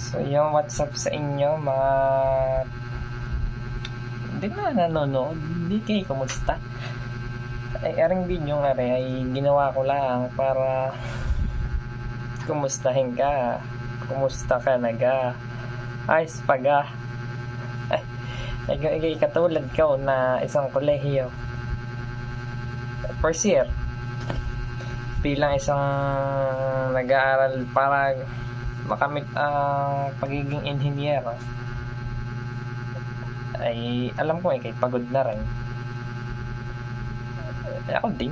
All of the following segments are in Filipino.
So, yung what's up sa inyo, mga hindi na nanonood, hindi kayo kumusta? Ay, aring video nga rin ay ginawa ko lang para kumustahin ka. Kumusta ka naga? Ayos paga. Ay, katulad ko na isang kolehiyo. First year. Bilang isang nag-aaral para makamit ang pagiging engineer, ay alam ko kay pagod na rin. Ako din.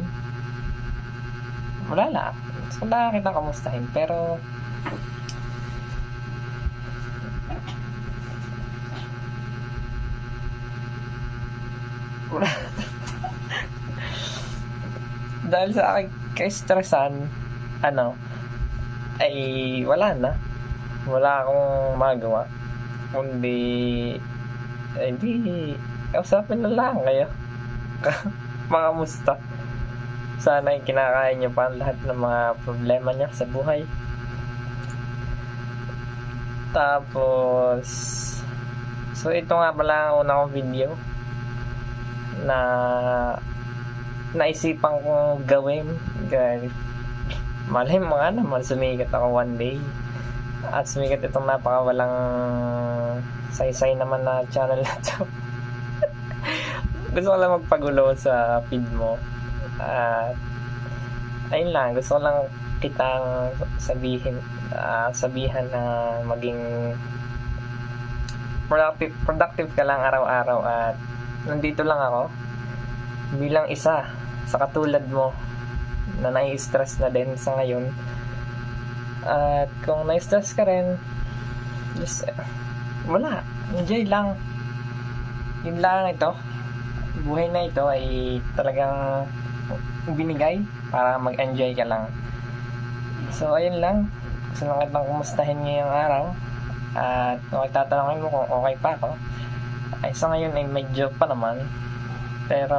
Wala na. Wala kita kamustahin. Pero wala. Dahil sa aking ka-stressan, ay wala na. Wala akong magawa. Kundi hindi kausapin na lang kayo. Mga musta. Sana ay kinakain nyo pa ang lahat ng mga problema nyo sa buhay. Tapos, so ito nga pala ang una kong video na naisipan kong gawin. Malay mo nga naman, sumikat ako one day. At sumikat itong napakawalang saysay naman na channel na to. Gusto ko lang magpagulo sa feed mo. At ayun lang, gusto ko lang kitang sabihan na maging productive ka lang araw-araw. At nandito lang ako bilang isa sa katulad mo na nai-stress na din sa ngayon. At kung nai-stress ka rin, just wala, enjoy lang. Yun lang ito. Buhay na ito ay talagang binigay para mag-enjoy ka lang. So ayun lang. Gusto lang kitang kumustahin ngayong araw. At kung tatanungin mo kung okay pa ako, ay sa ngayon ay medyo pa naman. Pero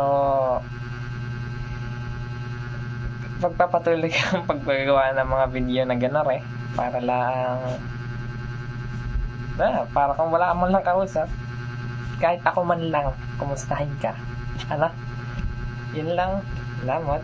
pagpapatuloy ka ang paggagawa ng mga video na gano'n para lang para kung wala mo lang kausap, kahit ako man lang kumustahin ka. Yun lang. Salamat.